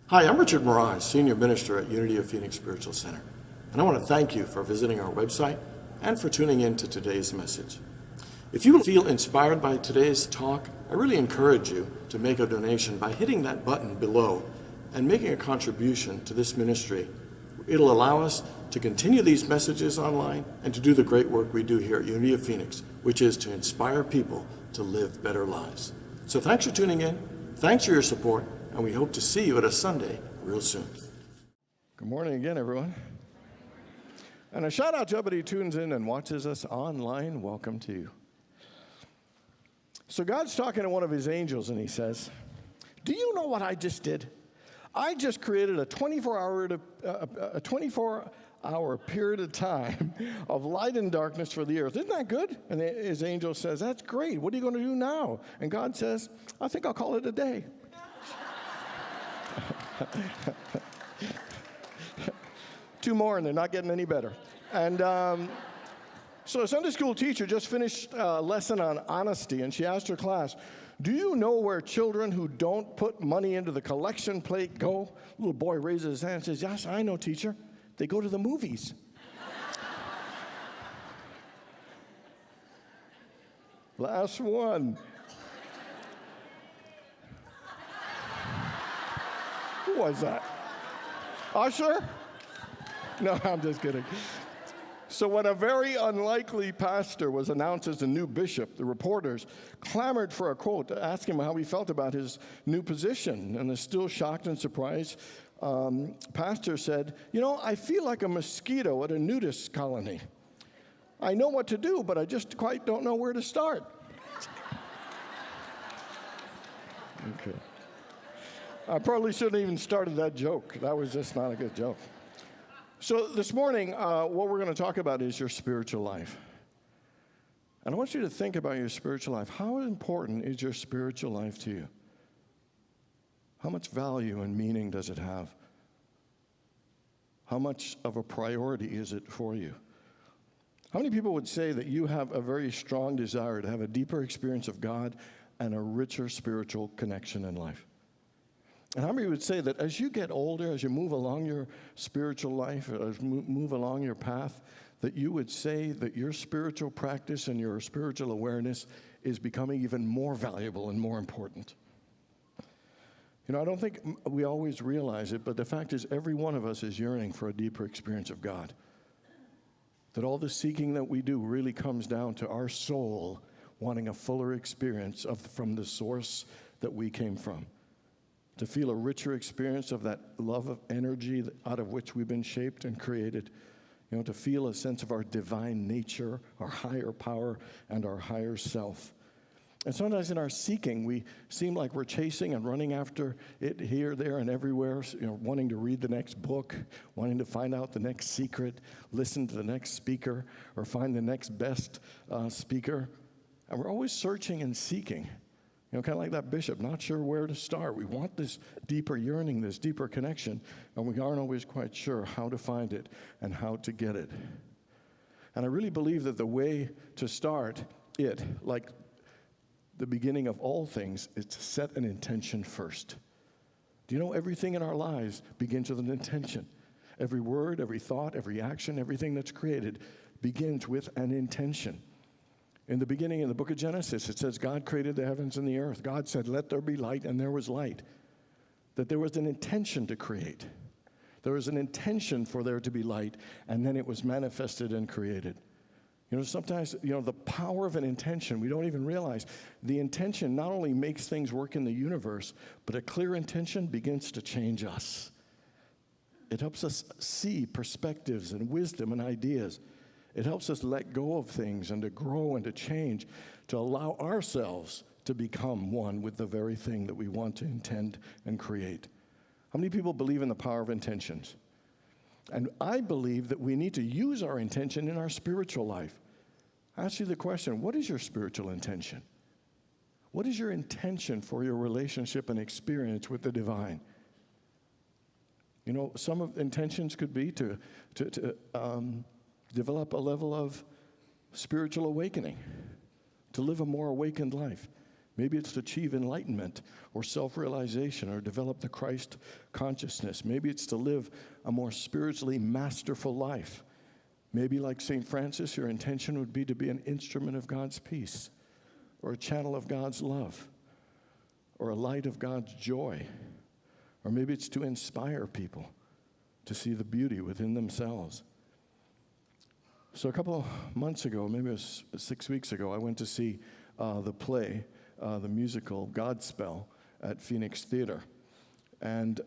Hi, I'm Richard Maraj, Senior Minister at Unity of Phoenix Spiritual Center, and I want to thank you for visiting our website and for tuning in to today's message. If you feel inspired by today's talk, I really encourage you to make a donation by hitting that button below and making a contribution to this ministry. It'll allow us to continue these messages online and to do the great work we do here at Unity of Phoenix, which is to inspire people to live better lives. So thanks for tuning in, thanks for your support, and we hope to see you at a Sunday real soon. Good morning again, everyone. And a shout out to everybody who tunes in and watches us online. Welcome to you. So God's talking to one of his angels, and he says, do you know what I just did? I just created a 24-hour period of time of light and darkness for the earth. Isn't that good? And his angel says, that's great. What are you going to do now? And God says, I think I'll call it a day. Two more, and they're not getting any better. And so a Sunday school teacher just finished a lesson on honesty, and she asked her class, do you know where children who don't put money into the collection plate go? Little boy raises his hand and says, yes, I know, teacher. They go to the movies. Last one. Who was that? Usher? No, I'm just kidding. So when a very unlikely pastor was announced as the new bishop, the reporters clamored for a quote to ask him how he felt about his new position. And the still shocked and surprised pastor said, you know, I feel like a mosquito at a nudist colony. I know what to do, but I just quite don't know where to start. Okay. I probably shouldn't even started that joke. That was just not a good joke. So this morning, what we're going to talk about is your spiritual life. And I want you to think about your spiritual life. How important is your spiritual life to you? How much value and meaning does it have? How much of a priority is it for you? How many people would say that you have a very strong desire to have a deeper experience of God and a richer spiritual connection in life? And how many would say that as you get older, as you move along your spiritual life, as you move along your path, that you would say that your spiritual practice and your spiritual awareness is becoming even more valuable and more important? You know, I don't think we always realize it, but the fact is every one of us is yearning for a deeper experience of God. That all the seeking that we do really comes down to our soul wanting a fuller experience from the source that we came from. To feel a richer experience of that love of energy out of which we've been shaped and created. You know, to feel a sense of our divine nature, our higher power, and our higher self. And sometimes in our seeking, we seem like we're chasing and running after it here, there, and everywhere, you know, wanting to read the next book, wanting to find out the next secret, listen to the next speaker, or find the next best speaker. And we're always searching and seeking. You know, kind of like that bishop, not sure where to start. We want this deeper yearning, this deeper connection, and we aren't always quite sure how to find it and how to get it. And I really believe that the way to start it, like the beginning of all things, is to set an intention first. Do you know everything in our lives begins with an intention? Every word, every thought, every action, everything that's created begins with an intention. In the beginning, in the book of Genesis, it says God created the heavens and the earth. God said, let there be light, and there was light. That there was an intention to create. There was an intention for there to be light, and then it was manifested and created. You know, sometimes, you know, the power of an intention, we don't even realize. The intention not only makes things work in the universe, but a clear intention begins to change us. It helps us see perspectives and wisdom and ideas. It helps us let go of things and to grow and to change, to allow ourselves to become one with the very thing that we want to intend and create. How many people believe in the power of intentions? And I believe that we need to use our intention in our spiritual life. I ask you the question, what is your spiritual intention? What is your intention for your relationship and experience with the divine? You know, some of the intentions could be to develop a level of spiritual awakening, to live a more awakened life, Maybe it's to achieve enlightenment or self-realization or develop the Christ consciousness. Maybe it's to live a more spiritually masterful life. Maybe like St. Francis, your intention would be to be an instrument of God's peace or a channel of God's love or a light of God's joy. Or maybe it's to inspire people to see the beauty within themselves. So a couple months ago, maybe it was 6 weeks ago, I went to see the play, the musical Godspell at Phoenix Theater. And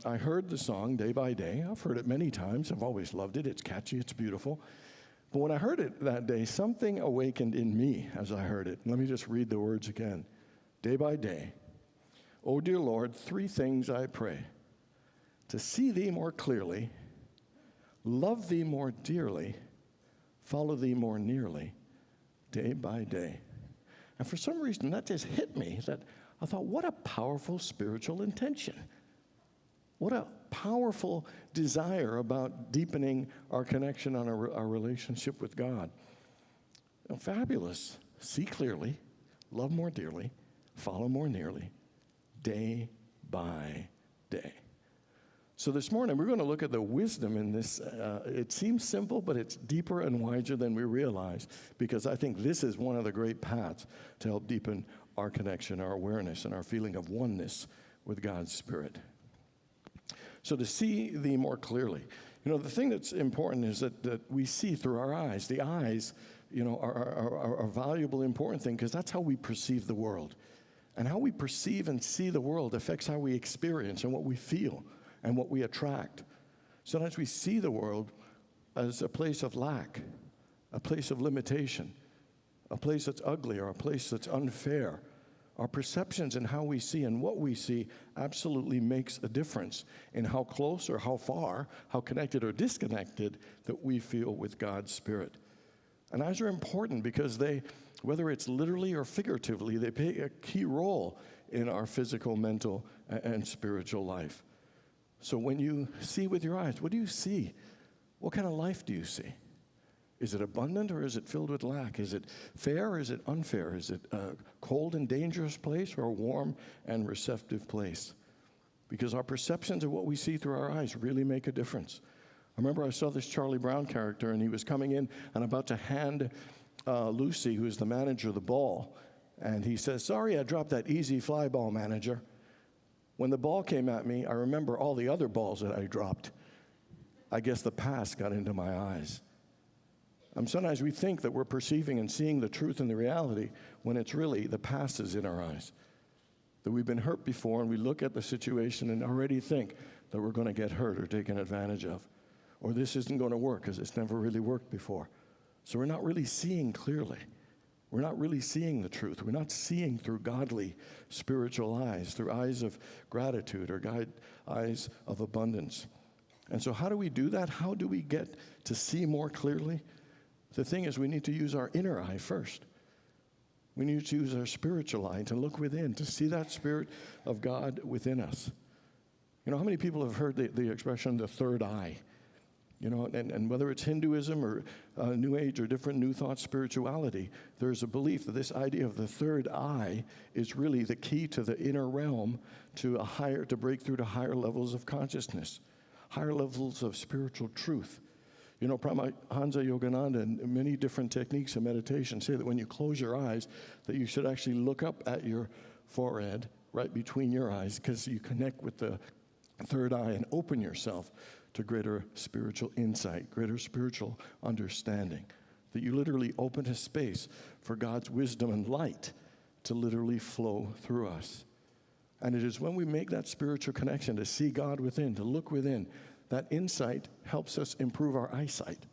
I heard the song Day by Day. I've heard it many times. I've always loved it. It's catchy. It's beautiful. But when I heard it that day, something awakened in me as I heard it. Let me just read the words again. Day by day. O dear Lord, 3 things I pray. To see thee more clearly, love thee more dearly, follow thee more nearly, day by day. And for some reason, that just hit me. That I thought, what a powerful spiritual intention. What a powerful desire about deepening our connection on our relationship with God. Fabulous. See clearly, love more dearly, follow more nearly, day by day. So this morning, we're going to look at the wisdom in this. It seems simple, but it's deeper and wiser than we realize, because I think this is one of the great paths to help deepen our connection, our awareness, and our feeling of oneness with God's Spirit. So to see thee more clearly. You know, the thing that's important is that we see through our eyes. The eyes, you know, are a valuable, important thing, because that's how we perceive the world. And how we perceive and see the world affects how we experience and what we feel and what we attract. Sometimes we see the world as a place of lack, a place of limitation, a place that's ugly, or a place that's unfair. Our perceptions and how we see and what we see absolutely makes a difference in how close or how far, how connected or disconnected that we feel with God's Spirit. And eyes are important because they, whether it's literally or figuratively, they play a key role in our physical, mental, and spiritual life. So when you see with your eyes, what do you see? What kind of life do you see? Is it abundant or is it filled with lack? Is it fair or is it unfair? Is it a cold and dangerous place or a warm and receptive place? Because our perceptions of what we see through our eyes really make a difference. I remember I saw this Charlie Brown character, and he was coming in and about to hand Lucy, who is the manager, the ball. And he says, "Sorry, I dropped that easy fly ball, manager." When the ball came at me, I remember all the other balls that I dropped. I guess the past got into my eyes. Sometimes we think that we're perceiving and seeing the truth and the reality when it's really the past is in our eyes. That we've been hurt before, and we look at the situation and already think that we're going to get hurt or taken advantage of. Or this isn't going to work because it's never really worked before. So we're not really seeing clearly. We're not really seeing the truth. We're not seeing through godly spiritual eyes, through eyes of gratitude or eyes of abundance. And so how do we do that? How do we get to see more clearly? The thing is, we need to use our inner eye first. We need to use our spiritual eye to look within, to see that Spirit of God within us. You know, how many people have heard the expression, the third eye? You know, and whether it's Hinduism or New Age or different New Thought spirituality, there's a belief that this idea of the third eye is really the key to the inner realm to break through to higher levels of consciousness, higher levels of spiritual truth. You know, Paramahansa Yogananda and many different techniques of meditation say that when you close your eyes, that you should actually look up at your forehead, right between your eyes, because you connect with the third eye and open yourself to greater spiritual insight, greater spiritual understanding. That you literally open a space for God's wisdom and light to literally flow through us. And it is when we make that spiritual connection to see God within, to look within, that insight helps us improve our eyesight.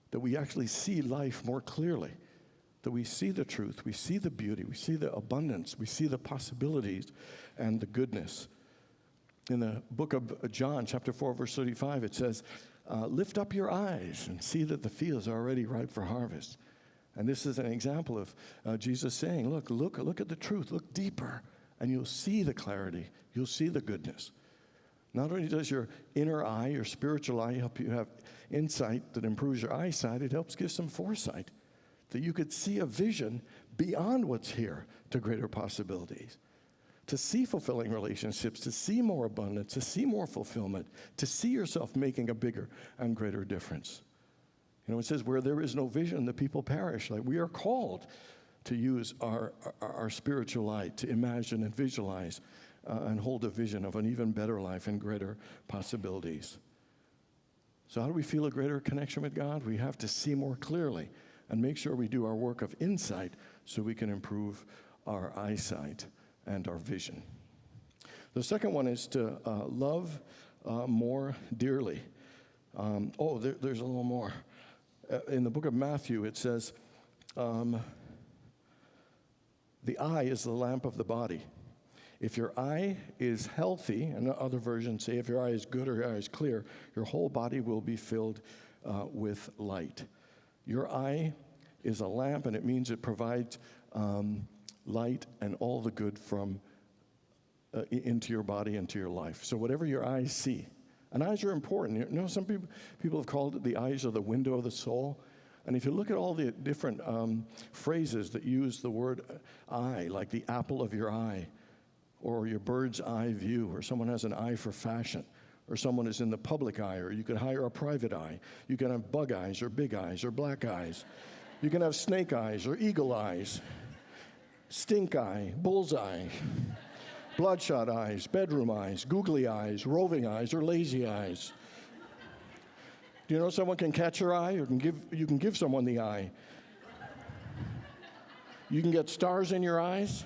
That we actually see life more clearly. That we see the truth, we see the beauty, we see the abundance, we see the possibilities and the goodness. In the book of John, chapter 4, verse 35, it says, lift up your eyes and see that the fields are already ripe for harvest. And this is an example of Jesus saying, look at the truth, look deeper, and you'll see the clarity, you'll see the goodness. Not only does your inner eye, your spiritual eye, help you have insight that improves your eyesight, it helps give some foresight, that you could see a vision beyond what's here to greater possibilities, to see fulfilling relationships, to see more abundance, to see more fulfillment, to see yourself making a bigger and greater difference. You know, it says, where there is no vision, the people perish. Like, we are called to use our spiritual light to imagine and visualize and hold a vision of an even better life and greater possibilities. So how do we feel a greater connection with God? We have to see more clearly and make sure we do our work of insight so we can improve our eyesight and our vision. The second one is to love more dearly. There's a little more. In the book of Matthew, it says, the eye is the lamp of the body. If your eye is healthy, and other versions say if your eye is good or your eye is clear, your whole body will be filled with light. Your eye is a lamp, and it means it provides light and all the good from into your body, into your life. So whatever your eyes see, and eyes are important. You know, some people have called it the eyes are the window of the soul. And if you look at all the different phrases that use the word eye, like the apple of your eye, or your bird's eye view, or someone has an eye for fashion, or someone is in the public eye, or you could hire a private eye. You can have bug eyes, or big eyes, or black eyes. You can have snake eyes, or eagle eyes, stink eye, bullseye, bloodshot eyes, bedroom eyes, googly eyes, roving eyes, or lazy eyes. Do you know someone can catch your eye, or you can give someone the eye? You can get stars in your eyes.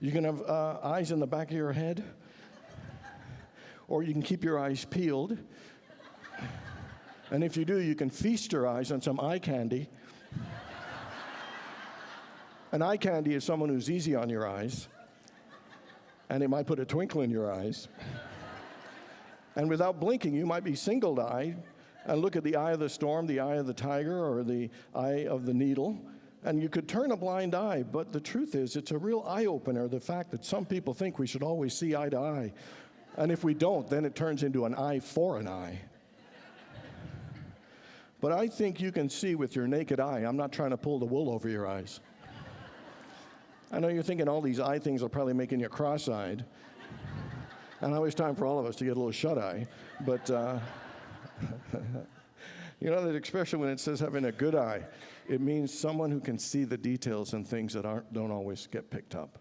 You can have eyes in the back of your head. Or you can keep your eyes peeled. And if you do, you can feast your eyes on some eye candy. An eye candy is someone who's easy on your eyes. And it might put a twinkle in your eyes. And without blinking, you might be single-eyed and look at the eye of the storm, the eye of the tiger, or the eye of the needle. And you could turn a blind eye, but the truth is, it's a real eye-opener, the fact that some people think we should always see eye to eye. And if we don't, then it turns into an eye for an eye. But I think you can see with your naked eye. I'm not trying to pull the wool over your eyes. I know you're thinking all these eye things are probably making you cross-eyed. And now it's time for all of us to get a little shut-eye. But, you know that expression when it says having a good eye, it means someone who can see the details and things that don't always get picked up.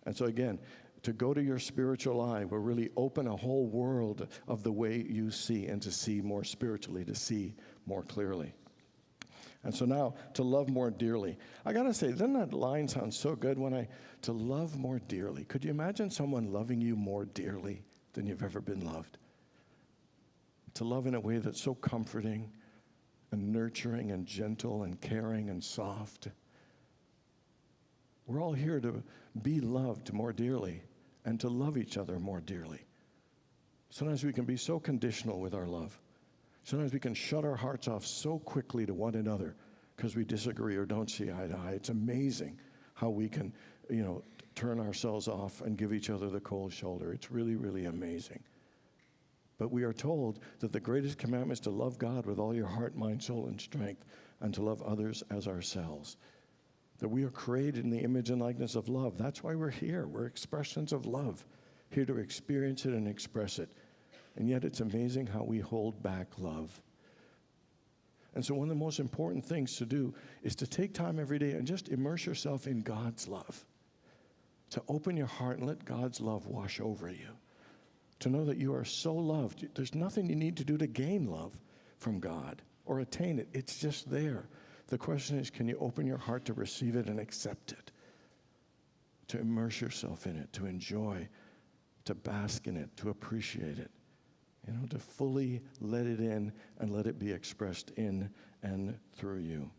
And so again, to go to your spiritual eye will really open a whole world of the way you see, and to see more spiritually, to see more clearly. And so now, to love more dearly. I gotta say, doesn't that line sound so good to love more dearly? Could you imagine someone loving you more dearly than you've ever been loved? To love in a way that's so comforting and nurturing and gentle and caring and soft. We're all here to be loved more dearly and to love each other more dearly. Sometimes we can be so conditional with our love. Sometimes we can shut our hearts off so quickly to one another because we disagree or don't see eye to eye. It's amazing how we can, turn ourselves off and give each other the cold shoulder. It's really, really amazing. But we are told that the greatest commandment is to love God with all your heart, mind, soul, and strength, and to love others as ourselves. That we are created in the image and likeness of love. That's why we're here. We're expressions of love, here to experience it and express it. And yet it's amazing how we hold back love. And so one of the most important things to do is to take time every day and just immerse yourself in God's love. To open your heart and let God's love wash over you. To know that you are so loved. There's nothing you need to do to gain love from God or attain it. It's just there. The question is, can you open your heart to receive it and accept it? To immerse yourself in it, to enjoy, to bask in it, to appreciate it. To fully let it in and let it be expressed in and through you.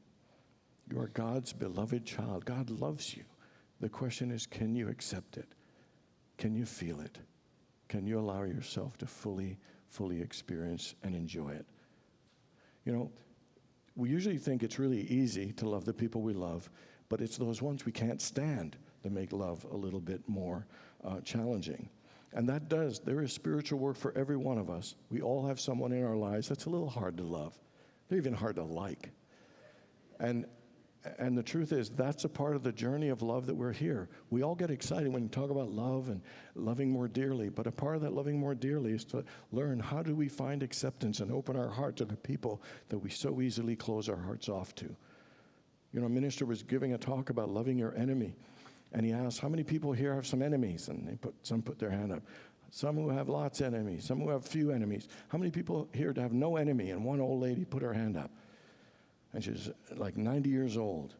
You are God's beloved child. God loves you. The question is, can you accept it? Can you feel it? Can you allow yourself to fully experience and enjoy it? We usually think it's really easy to love the people we love, but it's those ones we can't stand that make love a little bit more challenging. And there is spiritual work for every one of us. We all have someone in our lives that's a little hard to love. They're even hard to like. And And the truth is, that's a part of the journey of love that we're here. We all get excited when you talk about love and loving more dearly, but a part of that loving more dearly is to learn how do we find acceptance and open our heart to the people that we so easily close our hearts off to. You know, a minister was giving a talk about loving your enemy, and he asked, how many people here have some enemies? And some put their hand up. Some who have lots of enemies, some who have few enemies. How many people here have no enemy? And one old lady put her hand up. And she's like 90 years old.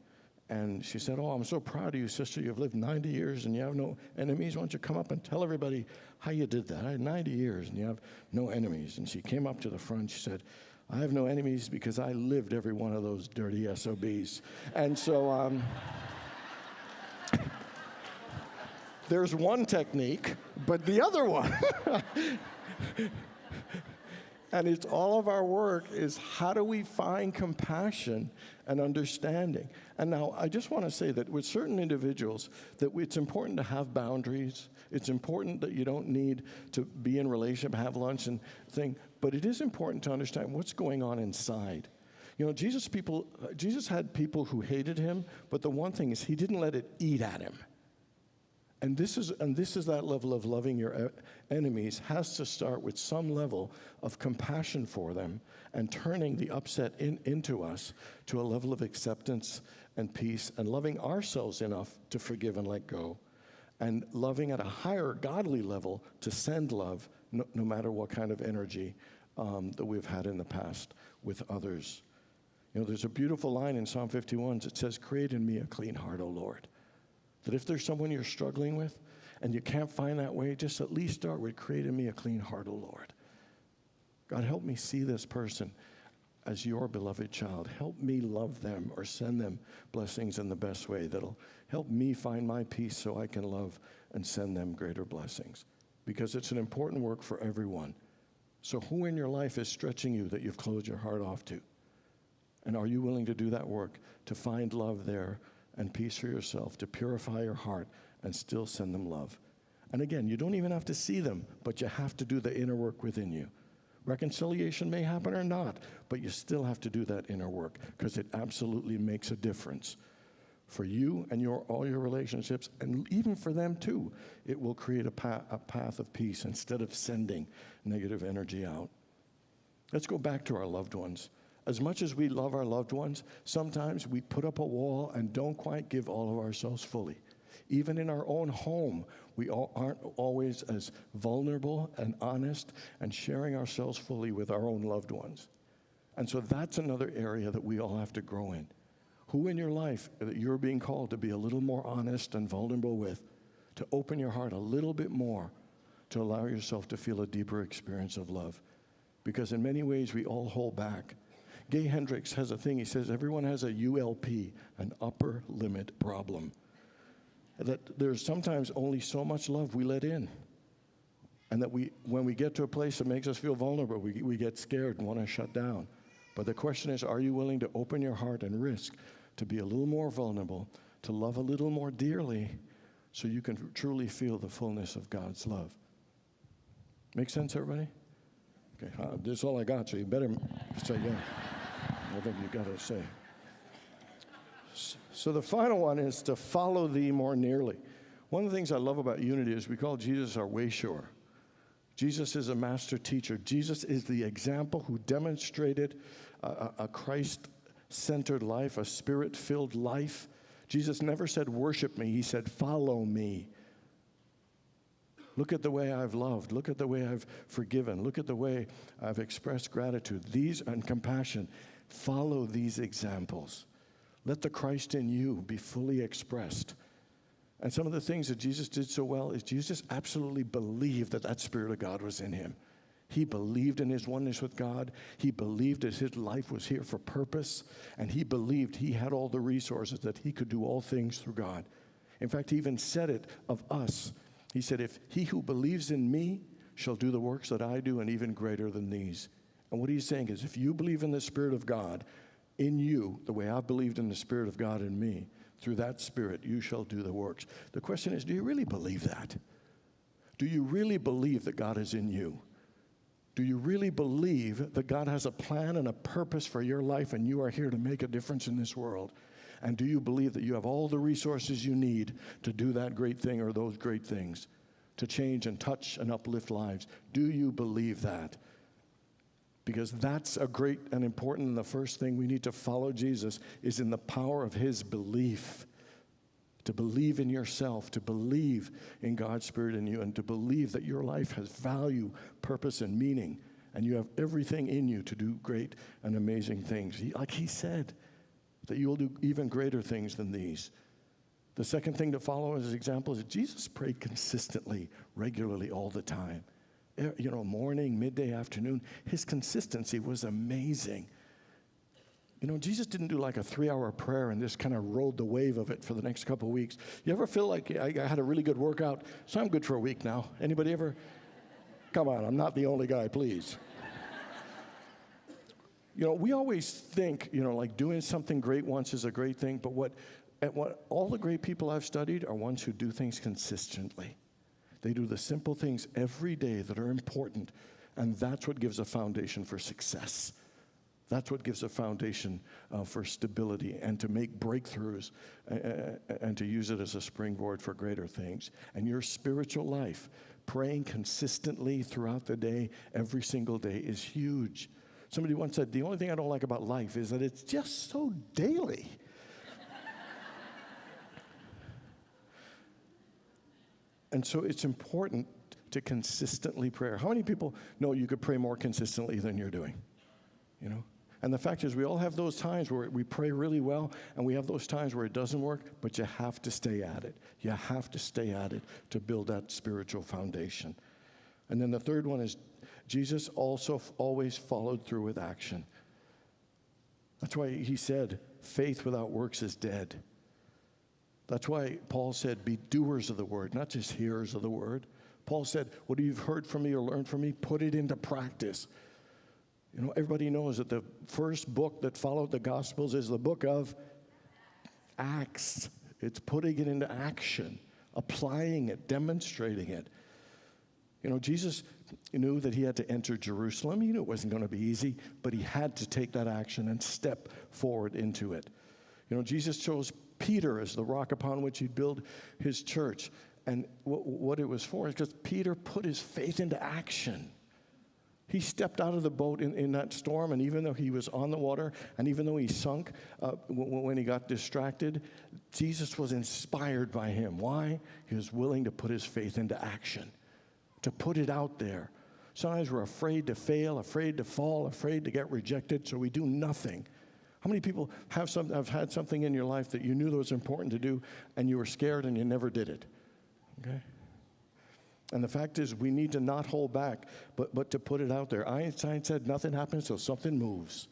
And she said, oh, I'm so proud of you, sister. You've lived 90 years and you have no enemies. Why don't you come up and tell everybody how you did that? I had 90 years and you have no enemies. And she came up to the front. She said, I have no enemies because I lived every one of those dirty SOBs. And so there's one technique, but the other one. And it's all of our work is how do we find compassion and understanding? And now I just want to say that with certain individuals, that it's important to have boundaries. It's important that you don't need to be in relationship, have lunch and thing. But it is important to understand what's going on inside. You know, Jesus had people who hated him, but the one thing is he didn't let it eat at him. And this is that level of loving your enemies has to start with some level of compassion for them and turning the upset into us to a level of acceptance and peace and loving ourselves enough to forgive and let go and loving at a higher godly level to send love no matter what kind of energy that we've had in the past with others. You know, there's a beautiful line in Psalm 51 that says, create in me a clean heart, O Lord. That if there's someone you're struggling with and you can't find that way, just at least start with create in me a clean heart, O Lord. God, help me see this person as your beloved child. Help me love them or send them blessings in the best way that'll help me find my peace so I can love and send them greater blessings. Because it's an important work for everyone. So who in your life is stretching you that you've closed your heart off to? And are you willing to do that work to find love there and peace for yourself, to purify your heart and still send them love? And again, you don't even have to see them, but you have to do the inner work within you. Reconciliation may happen or not, but you still have to do that inner work because it absolutely makes a difference for you and all your relationships, and even for them too. It will create a path of peace instead of sending negative energy out. Let's go back to our loved ones. As much as we love our loved ones, sometimes we put up a wall and don't quite give all of ourselves fully. Even in our own home, we aren't always as vulnerable and honest and sharing ourselves fully with our own loved ones. And so that's another area that we all have to grow in. Who in your life that you're being called to be a little more honest and vulnerable with, to open your heart a little bit more, to allow yourself to feel a deeper experience of love? Because in many ways, we all hold back. Gay Hendricks has a thing, he says, everyone has a ULP, an upper limit problem. That there's sometimes only so much love we let in. And that when we get to a place that makes us feel vulnerable, we get scared and want to shut down. But the question is, are you willing to open your heart and risk to be a little more vulnerable, to love a little more dearly, so you can truly feel the fullness of God's love? Make sense, everybody? Okay, this is all I got, so you better say yeah. Whatever you got to say. So the final one is to follow thee more nearly. One of the things I love about unity is we call Jesus our way shower. Jesus is a master teacher. Jesus is the example who demonstrated a Christ-centered life, a spirit-filled life. Jesus never said, worship me. He said, follow me. Look at the way I've loved. Look at the way I've forgiven. Look at the way I've expressed gratitude. These and compassion. Follow these examples. Let the Christ in you be fully expressed. And some of the things that Jesus did so well is Jesus absolutely believed that that Spirit of God was in him. He believed in his oneness with God. He believed that his life was here for purpose. And he believed he had all the resources, that he could do all things through God. In fact, he even said it of us. He said, if he who believes in me shall do the works that I do and even greater than these. And what he's saying is, if you believe in the Spirit of God in you, the way I've believed in the Spirit of God in me, through that Spirit, you shall do the works. The question is, do you really believe that? Do you really believe that God is in you? Do you really believe that God has a plan and a purpose for your life and you are here to make a difference in this world? And do you believe that you have all the resources you need to do that great thing or those great things, to change and touch and uplift lives? Do you believe that? Because that's a great and important, and the first thing we need to follow Jesus is in the power of his belief. To believe in yourself, to believe in God's Spirit in you, and to believe that your life has value, purpose, and meaning, and you have everything in you to do great and amazing things. Like he said, that you will do even greater things than these. The second thing to follow as his example is that Jesus prayed consistently, regularly, all the time. You know, morning, midday, afternoon. His consistency was amazing. You know, Jesus didn't do like a 3-hour prayer and just kind of rode the wave of it for the next couple of weeks. You ever feel like I had a really good workout, so I'm good for a week now? Anybody ever? Come on, I'm not the only guy, please. You know, we always think, you know, like doing something great once is a great thing, but what all the great people I've studied are ones who do things consistently. They do the simple things every day that are important, and that's what gives a foundation for success. That's what gives a foundation for stability and to make breakthroughs and to use it as a springboard for greater things. And your spiritual life, praying consistently throughout the day, every single day, is huge. Somebody once said, the only thing I don't like about life is that it's just so daily. And so it's important to consistently pray. How many people know you could pray more consistently than you're doing? You know? And the fact is, we all have those times where we pray really well, and we have those times where it doesn't work, but you have to stay at it. You have to stay at it to build that spiritual foundation. And then the third one is Jesus also always followed through with action. That's why he said, faith without works is dead. That's why Paul said, be doers of the word, not just hearers of the word. Paul said, what you've heard from me or learned from me, put it into practice. You know, everybody knows that the first book that followed the Gospels is the book of Acts. It's putting it into action, applying it, demonstrating it. You know, Jesus knew that he had to enter Jerusalem. He knew it wasn't going to be easy, but he had to take that action and step forward into it. You know, Jesus chose Peter as the rock upon which he'd build his church. And what it was for is because Peter put his faith into action. He stepped out of the boat in that storm, and even though he was on the water, and even though he sunk when he got distracted, Jesus was inspired by him. Why? He was willing to put his faith into action, to put it out there. Sometimes we're afraid to fail, afraid to fall, afraid to get rejected, so we do nothing. How many people have had something in your life that you knew that was important to do, and you were scared and you never did it? Okay? And the fact is, we need to not hold back, but to put it out there. Einstein said nothing happens till something moves.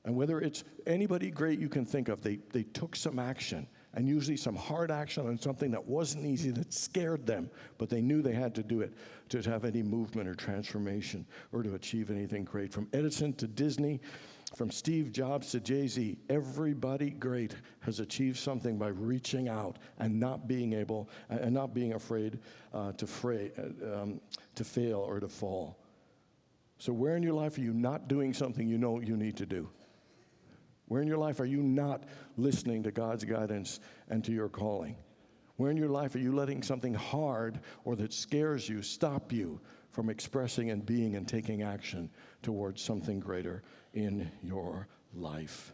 And whether it's anybody great you can think of, they took some action, and usually some hard action on something that wasn't easy, that scared them, but they knew they had to do it to have any movement or transformation or to achieve anything great. From Edison to Disney, from Steve Jobs to Jay-Z, everybody great has achieved something by reaching out and not being able and not being afraid to fail or to fall. So where in your life are you not doing something you know you need to do? Where in your life are you not listening to God's guidance and to your calling? Where in your life are you letting something hard or that scares you stop you from expressing and being and taking action towards something greater in your life?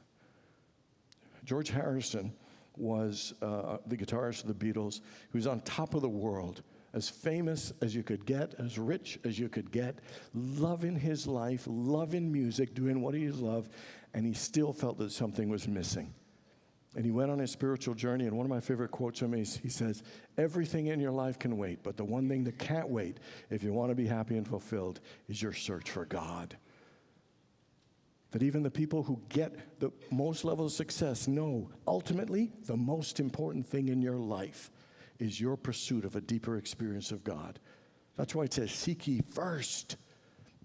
George Harrison was the guitarist of the Beatles. He was on top of the world, as famous as you could get, as rich as you could get, loving his life, loving music, doing what he loved, and he still felt that something was missing. And he went on his spiritual journey, and one of my favorite quotes from him is, he says, everything in your life can wait, but the one thing that can't wait, if you want to be happy and fulfilled, is your search for God. That even the people who get the most level of success know, ultimately, the most important thing in your life is your pursuit of a deeper experience of God. That's why it says, seek ye first,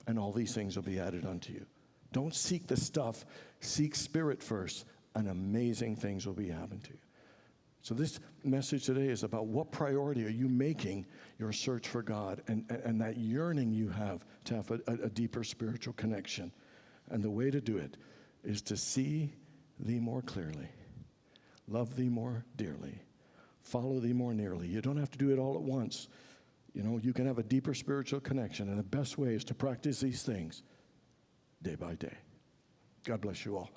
and all these things will be added unto you. Don't seek the stuff, seek spirit first, and amazing things will be happening to you. So this message today is about what priority are you making your search for God and that yearning you have to have a deeper spiritual connection. And the way to do it is to see thee more clearly. love thee more dearly, follow thee more nearly. You don't have to do it all at once. You know, you can have a deeper spiritual connection, and the best way is to practice these things day by day. God bless you all.